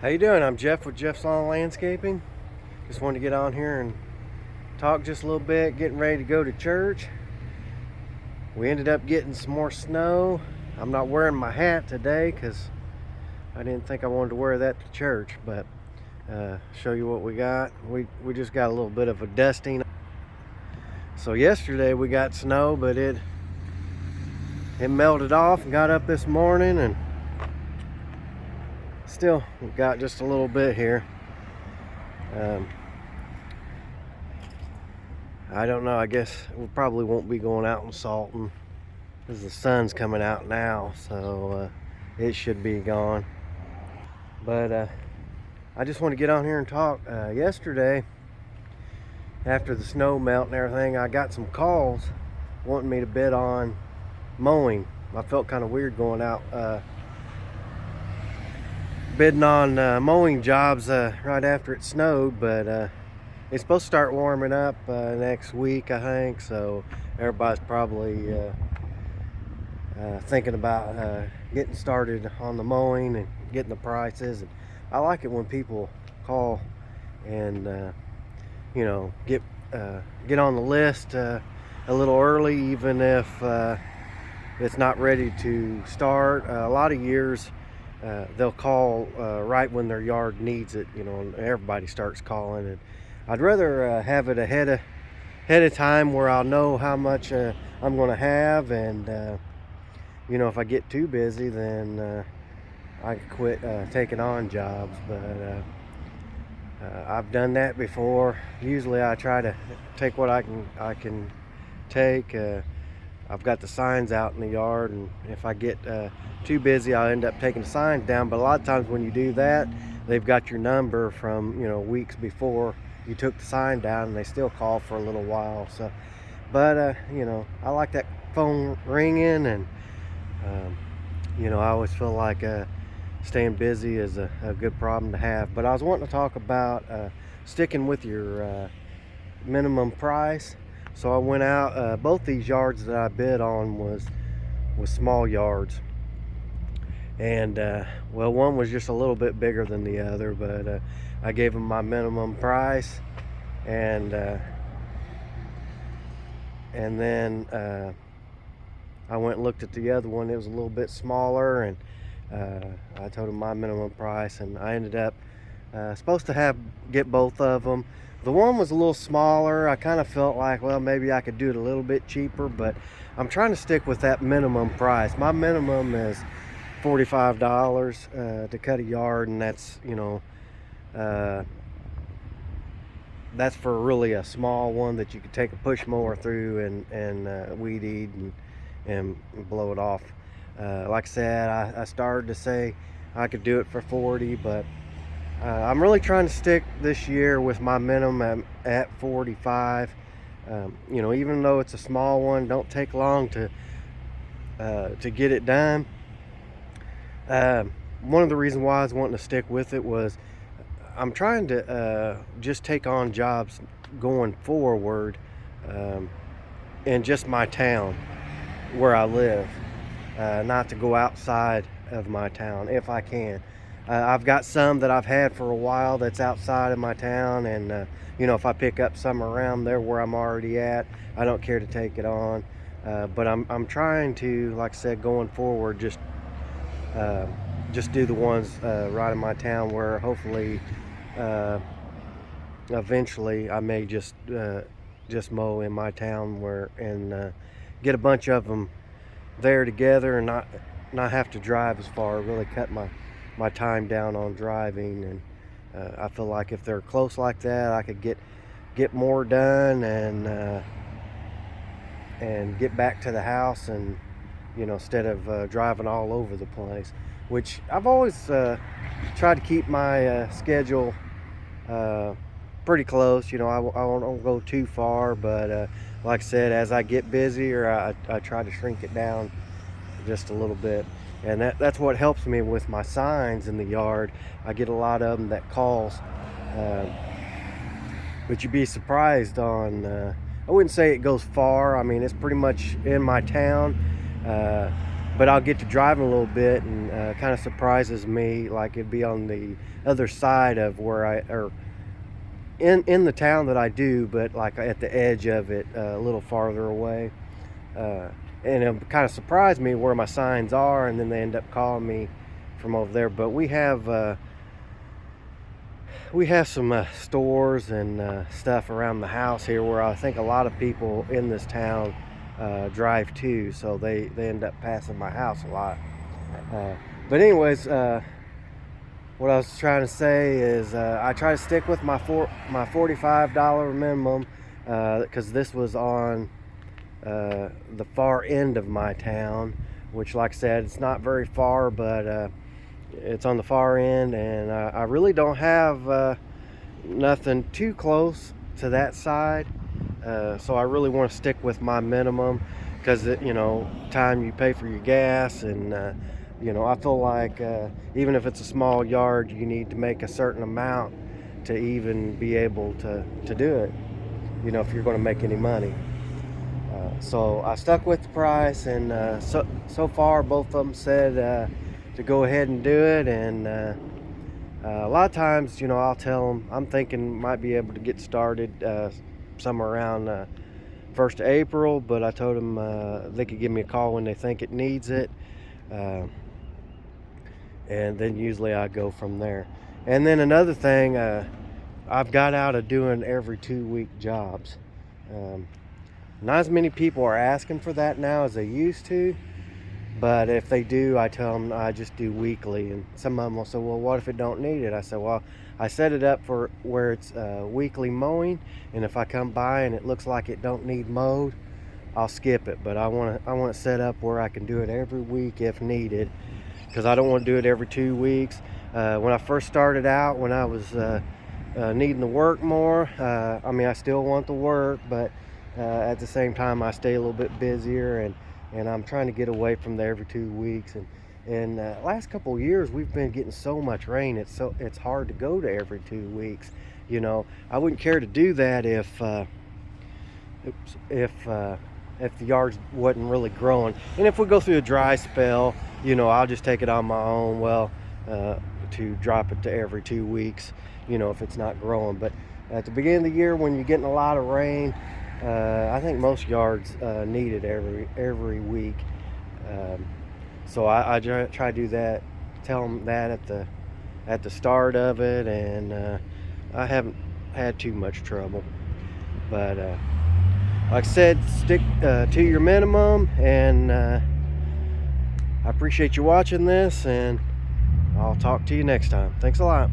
How you doing? I'm Jeff with Jeff's Lawn Landscaping. Just wanted to get on here and talk just a little bit, getting ready to go to church. We ended up getting some more snow. I'm not wearing my hat today because I didn't think I wanted to wear that to church, but show you what we got. We just got a little bit of a dusting. So yesterday we got snow, but it melted off and got up this morning, and still got just a little bit here. I don't know, I guess we probably won't be going out and salting because the sun's coming out now, so it should be gone. But I just want to get on here and talk. Yesterday, after the snow melt and everything, I got some calls wanting me to bid on mowing. I felt kind of weird going out bidding on mowing jobs right after it snowed, but it's supposed to start warming up next week, I think, so everybody's probably thinking about getting started on the mowing and getting the prices. And I like it when people call and get on the list a little early, even if it's not ready to start. A lot of years they'll call right when their yard needs it, and everybody starts calling. And I'd rather have it ahead of time where I'll know how much I'm going to have, and if I get too busy, then I can quit taking on jobs. But I've done that before. Usually I try to take what I can take. I've got the signs out in the yard, and if I get too busy, I'll end up taking the signs down. But a lot of times when you do that, they've got your number from weeks before you took the sign down, and they still call for a little while. So, but I like that phone ringing, and I always feel like staying busy is a good problem to have. But I was wanting to talk about sticking with your minimum price. So I went out. Both these yards that I bid on was small yards, and one was just a little bit bigger than the other, but I gave them my minimum price, and then I went and looked at the other one. It was a little bit smaller, and I told them my minimum price, and I ended up supposed to get both of them. The one was a little smaller. I kind of felt like, well, maybe I could do it a little bit cheaper, but I'm trying to stick with that minimum price. My minimum is $45 to cut a yard, and that's that's for really a small one that you could take a push mower through and weed eat and blow it off. Like I said, I started to say I could do it for 40, but I'm really trying to stick this year with my minimum at 45. Even though it's a small one, don't take long to get it done. One of the reasons why I was wanting to stick with it was I'm trying to just take on jobs going forward in just my town where I live, not to go outside of my town if I can. I've got some that I've had for a while that's outside of my town, and if I pick up some around there where I'm already at, I don't care to take it on. But I'm trying to, like I said, going forward, just do the ones right in my town, where hopefully eventually I may just mow in my town and get a bunch of them there together, and not have to drive as far. Really cut my time down on driving, and I feel like if they're close like that, I could get more done and get back to the house, and instead of driving all over the place, which I've always tried to keep my schedule pretty close. I won't go too far, but like I said, as I get busier, I try to shrink it down just a little bit. And that's what helps me with my signs in the yard. I get a lot of them that calls, but you'd be surprised on, I wouldn't say it goes far. I mean, it's pretty much in my town, but I'll get to driving a little bit, and kind of surprises me. Like it'd be on the other side of where or in the town that I do, but like at the edge of it, a little farther away. And it kind of surprised me where my signs are, and then they end up calling me from over there. But we have some stores and stuff around the house here where I think a lot of people in this town drive to, so they end up passing my house a lot. But anyways, what I was trying to say is I try to stick with my $45 minimum, because this was on the far end of my town, which, like I said, it's not very far, but it's on the far end, and I really don't have nothing too close to that side, so I really want to stick with my minimum, because time you pay for your gas, and I feel like even if it's a small yard, you need to make a certain amount to even be able to do it, if you're going to make any money. So I stuck with the price, and so far both of them said to go ahead and do it. And a lot of times, I'll tell them I'm thinking might be able to get started somewhere around 1st of April, but I told them they could give me a call when they think it needs it, and then usually I go from there. And then another thing, I've got out of doing every 2-week jobs. Not as many people are asking for that now as they used to, but if they do, I tell them I just do weekly. And some of them will say, well, what if it don't need it? I said, well, I set it up for where it's weekly mowing, and if I come by and it looks like it don't need mowed, I'll skip it. But I want it set up where I can do it every week if needed, because I don't want to do it every 2 weeks. When I first started out, when I was needing to work more, I still want to work, but at the same time I stay a little bit busier, and I'm trying to get away from there every 2 weeks. And last couple of years we've been getting so much rain, it's hard to go to every 2 weeks. I wouldn't care to do that if the yard wasn't really growing. And if we go through a dry spell, I'll just take it on my own to drop it to every 2 weeks, if it's not growing. But at the beginning of the year, when you're getting a lot of rain, I think most yards need it every week. So I try to do that, tell them that at the start of it, and I haven't had too much trouble. But like I said, stick to your minimum, and I appreciate you watching this, and I'll talk to you next time. Thanks a lot.